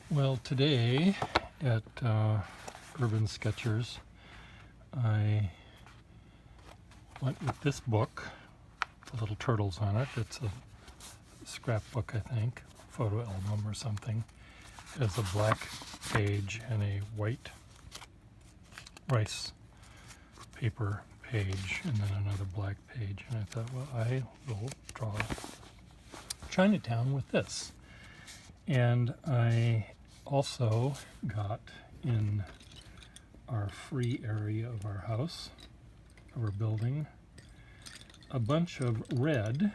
Well, today at Urban Sketchers, I went with this book, the little turtles on it. It's a scrapbook, I think, photo album or something. It has a black page and a white rice paper page, and then another black page. And I thought, well, I will draw Chinatown with this. And I also got in our free area of our house, of our building, a bunch of red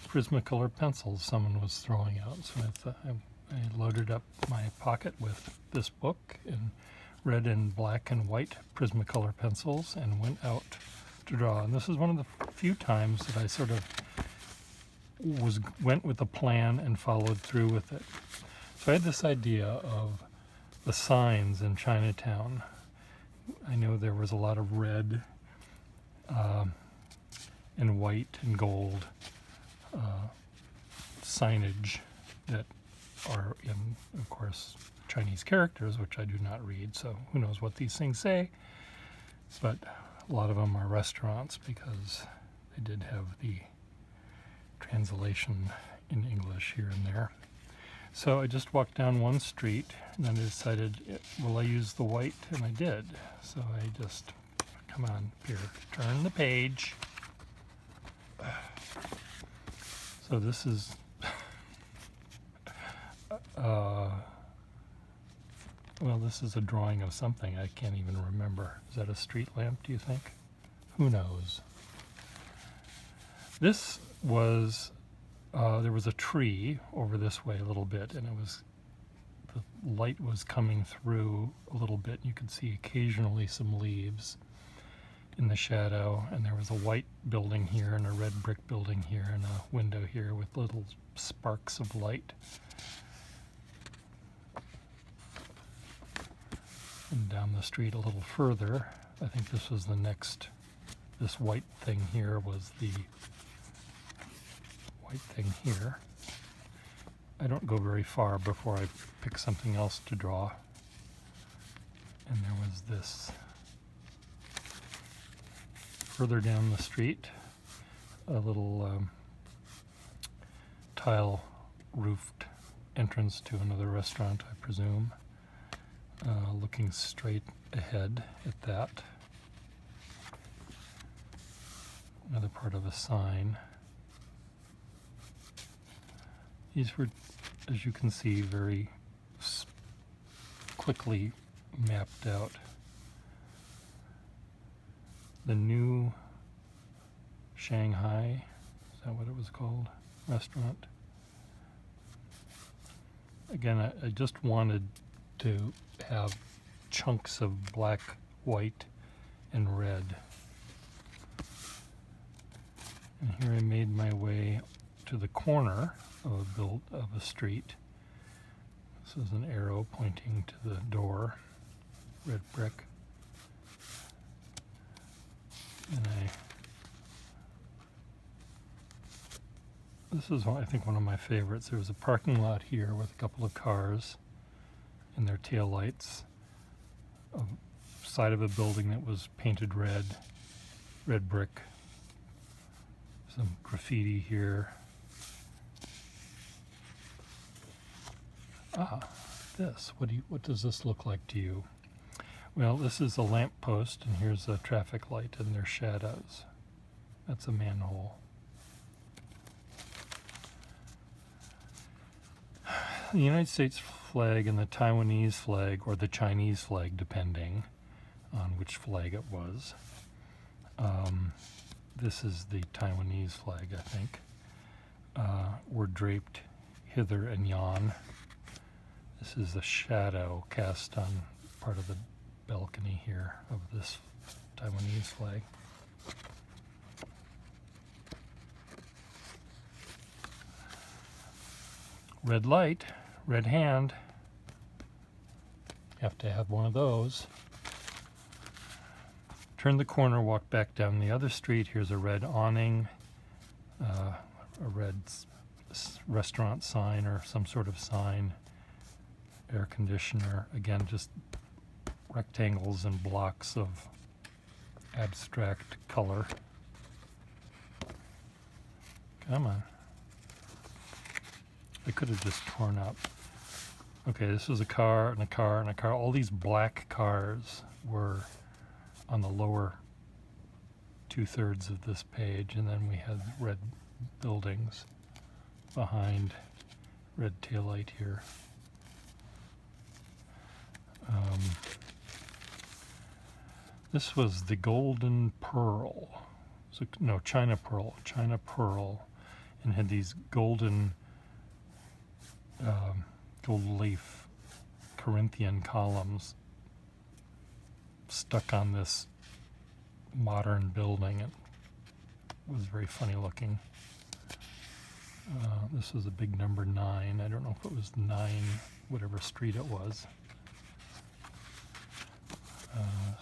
Prismacolor pencils someone was throwing out. So I loaded up my pocket with this book in red and black and white Prismacolor pencils and went out to draw. And this is one of the few times that I sort of went with a plan and followed through with it. So I had this idea of the signs in Chinatown. I know there was a lot of red and white and gold signage that are in, of course, Chinese characters, which I do not read, so who knows what these things say. But a lot of them are restaurants because they did have the translation in English here and there. So I just walked down one street and then I decided, will I use the white? And I did. So I just, come on, here, turn the page. So this is, well, this is a drawing of something. I can't even remember. Is that a street lamp, do you think? Who knows? This was, there was a tree over this way a little bit, and the light was coming through a little bit. You could see occasionally some leaves in the shadow, and there was a white building here and a red brick building here and a window here with little sparks of light. And down the street a little further, I think this was the next, this white thing here was the white thing here. I don't go very far before I pick something else to draw. And there was this further down the street, a little tile roofed entrance to another restaurant, I presume. Looking straight ahead at that. Another part of a sign. These were, as you can see, very quickly mapped out. The new Shanghai, is that what it was called? Restaurant. Again, I just wanted to have chunks of black, white, and red. And here I made my way to the corner of a street. This is an arrow pointing to the door, red brick. And this is, I think, one of my favorites. There was a parking lot here with a couple of cars and their taillights, a side of a building that was painted red brick, some graffiti here. This, what does this look like to you? Well, this is a lamp post, and here's a traffic light, and there's shadows. That's a manhole. The United States flag and the Taiwanese flag, or the Chinese flag, depending on which flag it was. This is the Taiwanese flag, I think. Were draped hither and yon. This is the shadow cast on part of the balcony here of this Taiwanese flag. Red light, red hand. You have to have one of those. Turn the corner, walk back down the other street. Here's a red awning, a red restaurant sign or some sort of sign air conditioner. Again, just rectangles and blocks of abstract color. Come on. I could have just torn up. Okay, this was a car and a car and a car. All these black cars were on the lower 2/3 of this page, and then we had red buildings behind, red taillight here. This was the Golden Pearl. So, no, China Pearl, and had these golden gold leaf Corinthian columns stuck on this modern building. It was very funny looking. This was a big number 9. I don't know if it was 9, whatever street it was.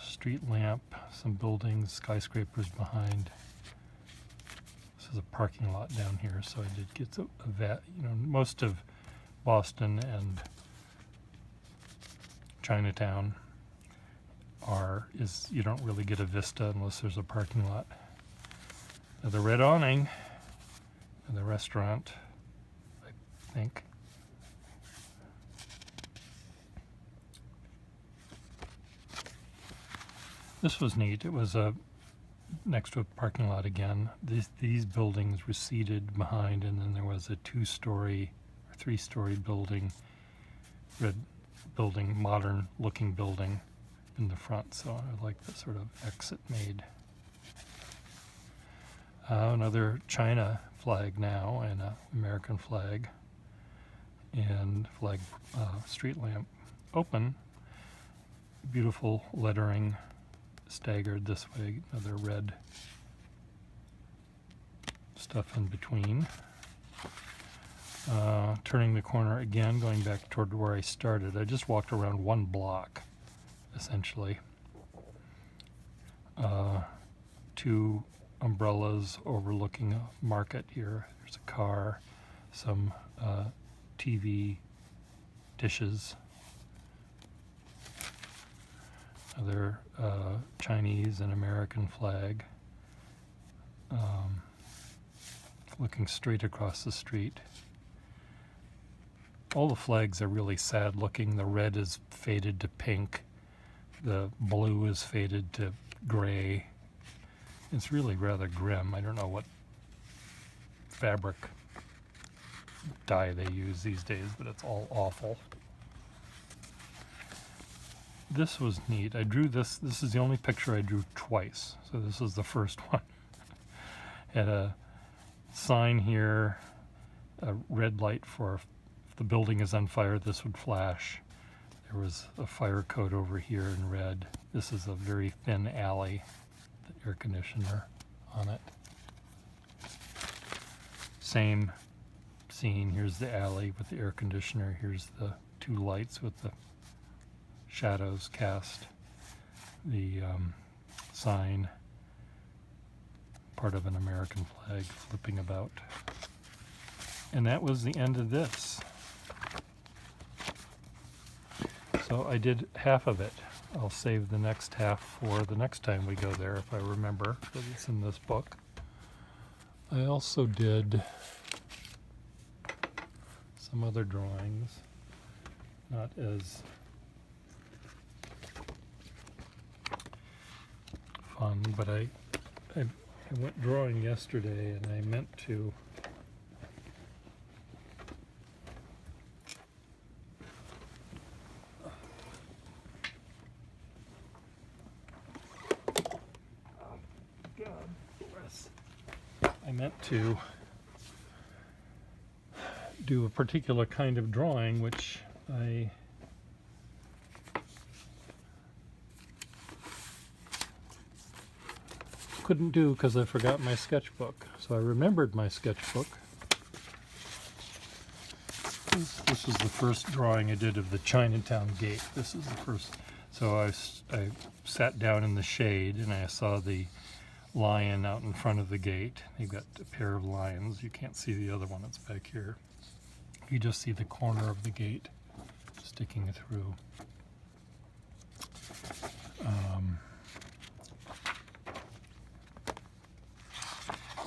Street lamp, some buildings, skyscrapers behind. This is a parking lot down here, so I did get most of Boston and Chinatown you don't really get a vista unless there's a parking lot. Now the red awning and the restaurant, I think. This was neat. It was next to a parking lot again. These buildings receded behind, and then there was a 2-story or 3-story building, red building, modern looking building in the front. So I like the sort of exit made. Another China flag now, and an American flag, and flag street lamp open. Beautiful lettering staggered this way, another red stuff in between. Turning the corner again, going back toward where I started. I just walked around 1 block, essentially. 2 umbrellas overlooking a market here. There's a car, some TV dishes, other Chinese and American flag, looking straight across the street. All the flags are really sad looking. The red is faded to pink. The blue is faded to gray. It's really rather grim. I don't know what fabric dye they use these days, but it's all awful. This was neat. I drew this. This is the only picture I drew twice. So this is the first one. Had a sign here, a red light for if the building is on fire, this would flash. There was a fire code over here in red. This is a very thin alley, the air conditioner on it. Same scene. Here's the alley with the air conditioner. Here's the 2 lights with the shadows cast. The sign, part of an American flag flipping about. And that was the end of this. So I did half of it. I'll save the next half for the next time we go there, if I remember, because it's in this book. I also did some other drawings, not as fun, but I went drawing yesterday, and I meant to do a particular kind of drawing, which I couldn't do because I forgot my sketchbook. So I remembered my sketchbook. This was the first drawing I did of the Chinatown gate. This is the first. So I sat down in the shade, and I saw the lion out in front of the gate. You've got a pair of lions. You can't see the other one. It's back here. You just see the corner of the gate, just sticking through.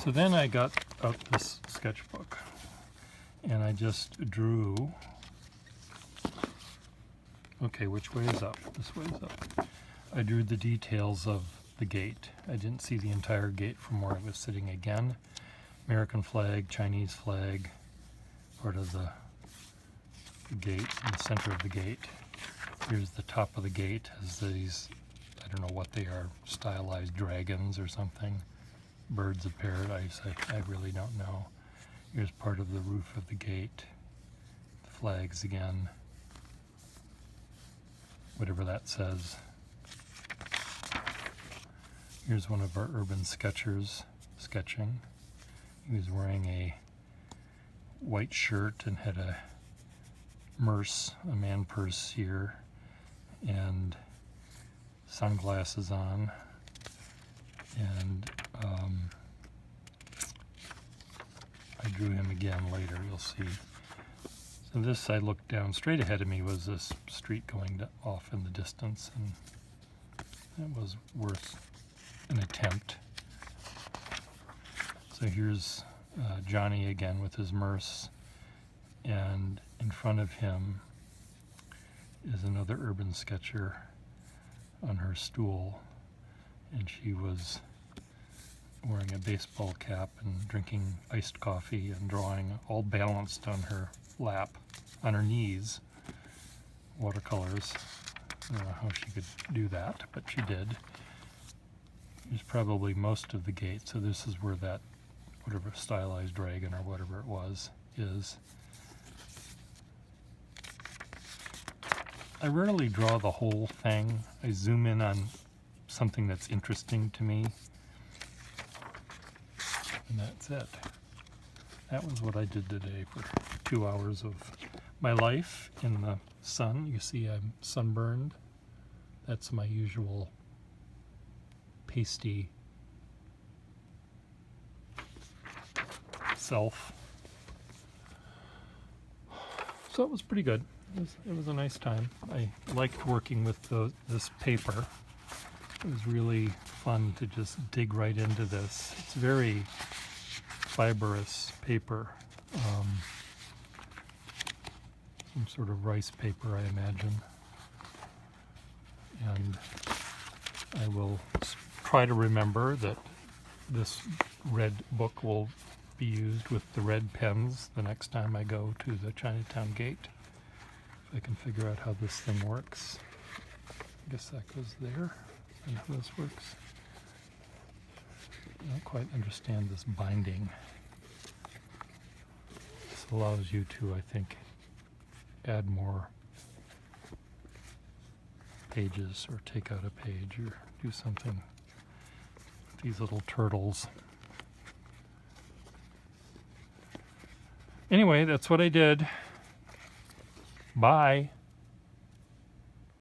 So then I got out this sketchbook and I just drew. Okay, which way is up? This way is up. I drew the details of the gate. I didn't see the entire gate from where I was sitting again. American flag, Chinese flag, part of the gate, in the center of the gate. Here's the top of the gate as these, I don't know what they are, stylized dragons or something. Birds of paradise, I really don't know. Here's part of the roof of the gate. The flags again. Whatever that says. Here's one of our urban sketchers sketching. He was wearing a white shirt and had a man purse here, and sunglasses on. And I drew him again later, you'll see. So this, I looked down, straight ahead of me was this street going off in the distance, and that was worth an attempt. So here's Johnny again with his Merce, and in front of him is another urban sketcher on her stool, and she was wearing a baseball cap and drinking iced coffee and drawing, all balanced on her lap, on her knees, watercolors. I don't know how she could do that, but she did. Here's probably most of the gate, so this is where that, whatever stylized dragon or whatever it was, is. I rarely draw the whole thing. I zoom in on something that's interesting to me, and that's it. That was what I did today for 2 hours of my life in the sun. You see I'm sunburned. That's my usual pasty self. So it was pretty good. It was a nice time. I liked working with this paper. It was really fun to just dig right into this. It's very fibrous paper. Some sort of rice paper, I imagine. And I will try to remember that this red book will be used with the red pens the next time I go to the Chinatown gate. If I can figure out how this thing works. I guess that goes there, and how this works. I don't quite understand this binding. This allows you to, I think, add more pages or take out a page or do something with these little turtles. Anyway, that's what I did. Bye.